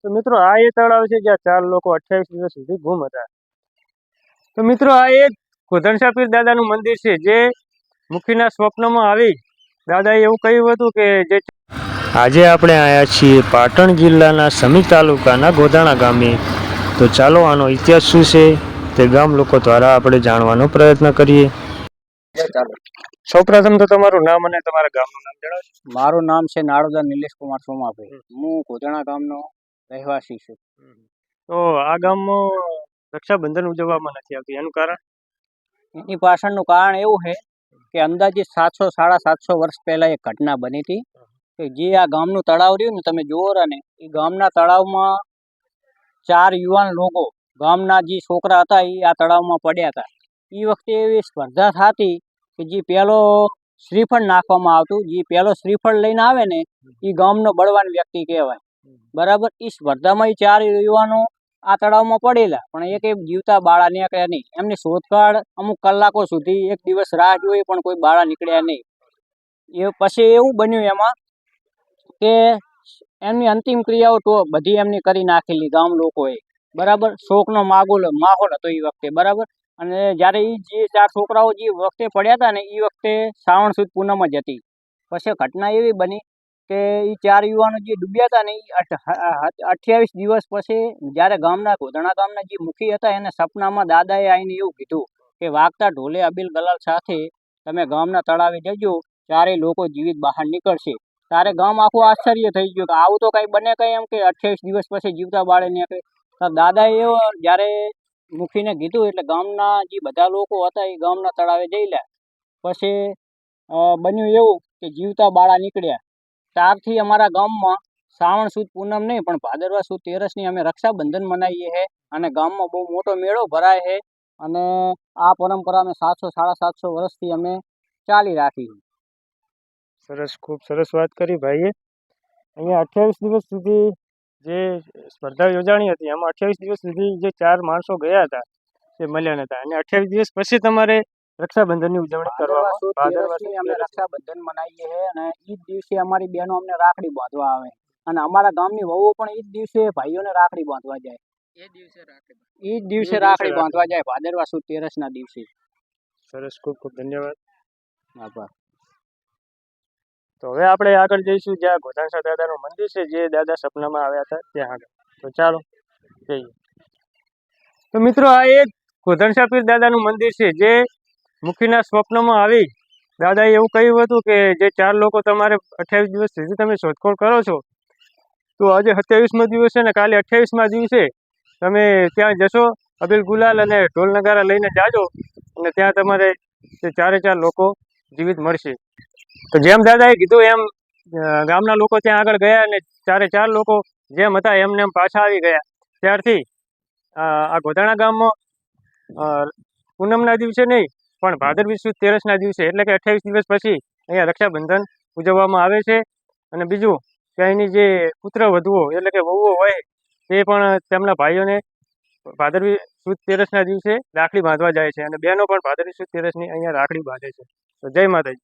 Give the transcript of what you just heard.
તો મિત્રો આ એ તળાવ છે જ્યાં 4 લોકો 28 દિવસ સુધી ગુમ હતા. તો મિત્રો આ એક ગોધણસા પીર દાદાનું મંદિર છે જે મુખીના સ્વપ્નમાં આવી દાદાએ એવું કહ્યું હતું કે જે આજે આપણે આવ્યા છીએ પાટણ જિલ્લાના સમી તાલુકાના ગોધાણા ગામે. તો ચાલો આનો ઇતિહાસ શું છે તે ગામ લોકો દ્વારા આપણે જાણવાનો પ્રયત્ન કરીએ. સૌપ્રથમ તો તમારું નામ અને તમારા ગામનું નામ જણાવો. મારું નામ છે નાડોદા નિલેશ કુમાર સોમાભાઈ. હું ગોધણા ગામનો રહેવાસી છું. તો આ ગામમાં રક્ષાબંધન ઉજવવામાં નથી આવતી, એનું કારણ? એની પાછળનું કારણ એવું છે કે અંદાજિત 700-750 વર્ષ પહેલા એક ઘટના બની હતી કે જે આ ગામનું તળાવ રહ્યું ને તમે જુઓ ને, એ ગામના તળાવમાં 4 યુવાન લોકો ગામના જે છોકરા હતા એ આ તળાવમાં પડ્યા હતા. એ વખતે એવી સ્પર્ધા થતી કે જે પહેલો શ્રીફળ નાખવામાં આવતું, જે પહેલો શ્રીફળ લઈને આવે ને એ ગામનો બળવાન વ્યક્તિ કહેવાય. બરાબર. એ સ્પર્ધામાં એ 4 યુવાનો આ તળાવમાં પડેલા, પણ એક જીવતા બાળા નીકળ્યા નહીં. એમની શોધખોળ અમુક કલાકો સુધી એક દિવસ રાહ જોઈ પણ કોઈ બાળા નીકળ્યા નહીં. એ પછી એવું બન્યું એમાં કે એમની અંતિમ ક્રિયાઓ તો બધી એમની કરી નાખેલી ગામ લોકોએ. બરાબર. શોકનો માહોલ હતો એ વખતે. બરાબર. અને જ્યારે એ જે 4 છોકરાઓ જે વખતે પડ્યા હતા ને એ વખતે શ્રાવણ સુદ પૂનમ જ હતી. પછી ઘટના એવી બની કે એ 4 યુવાનો જે ડૂબ્યા હતા ને એ 28 દિવસ પછી જ્યારે ગોધણા ગામના જે મુખી હતા એને સપનામાં દાદાએ આવીને એવું કીધું કે વાગતા ઢોલે અબીલ ગલાલ સાથે તમે ગામના તળાવે જજો, 4 લોકો જીવિત બહાર નીકળશે. ત્યારે ગામ આખું આશ્ચર્ય થઈ ગયું કે આવું તો કઈ બને કઈ, એમ કે 28 દિવસ પછી જીવતા બાળે નીકળે. તો દાદાએ એવો જ્યારે મુખીને કીધું એટલે ગામના જે બધા લોકો હતા એ ગામના તળાવે જઈલા. પછી બન્યું એવું કે જીવતા બાળા નીકળ્યા. ત્યારથી અમારા ગામમાં શ્રાવણ સુદ પૂનમ નહીં પણ ભાદરવા સુદ 13ની અમે રક્ષાબંધન મનાવીએ છીએ અને ગામમાં બહુ મોટો મેળો ભરાય છે. અને આ પરંપરા અમે 700-750 વર્ષથી અમે ચાલી રાખી. સરસ, ખૂબ સરસ વાત કરી ભાઈએ. અહીંયા 28 દિવસ સુધી જે સ્પર્ધા યોજાણી હતી એમાં 28 દિવસ સુધી જે 4 માણસો ગયા હતા તે મળ્યા નતા, અને 28 દિવસ પછી તમારે રક્ષાબંધનની ઉજવણી કરવામાં અમે રક્ષાબંધન મનાવીએ છીએ અને ઈ દિવસે અમારી બહેનો અમને રાખડી બાંધવા આવે અને અમારા ગામની વહુઓ પણ ઈ દિવસે ભાઈઓને રાખડી બાંધવા જાય. એ દિવસે રાખડી બાંધવા જાય ભાદરવા સુદ 13ના દિવસે. સરસ, ખૂબ ખૂબ ધન્યવાદ. આભાર. તો હવે આપણે આગળ જઈશું જ્યાં ગોધણસા દાદાનું મંદિર છે જે દાદા સપનામાં આવ્યા હતા ત્યાં આગળ. તો ચાલો જઈએ. તો મિત્રો આ એક ગોધણસા પીર દાદાનું મંદિર છે જે મુખીના સ્વપ્નમાં આવી દાદાએ એવું કહ્યું હતું કે જે 4 લોકો તમારે 28 દિવસ સુધી તમે શોધખોળ કરો છો, તો આજે 27મો દિવસ છે ને કાલે 28મા દિવસે તમે ત્યાં જશો, અબીલ ગુલાલ અને ઢોલ નગારા લઈને જાજો અને ત્યાં તમારે તે 4 લોકો જીવિત મળશે. તો જેમ દાદાએ કીધું એમ ગામના લોકો ત્યાં આગળ ગયા અને 4 લોકો જેમ હતા એમને એમ પાછા આવી ગયા. ત્યારથી આ ગોધાણા ગામમાં પૂનમના દિવસે નહીં પણ ભાદરવી સુદ 13ના દિવસે એટલે કે 28 દિવસ પછી અહીંયા રક્ષાબંધન ઉજવવામાં આવે છે. અને બીજું કે અહીંની જે પુત્ર વધુઓ એટલે કે વહુઓ હોય તે પણ તેમના ભાઈઓને ભાદરવી સુદ 13ના દિવસે રાખડી બાંધવા જાય છે અને બહેનો પણ ભાદરવી સુદ 13ની અહીંયા રાખડી બાંધે છે. તો જય માતાજી.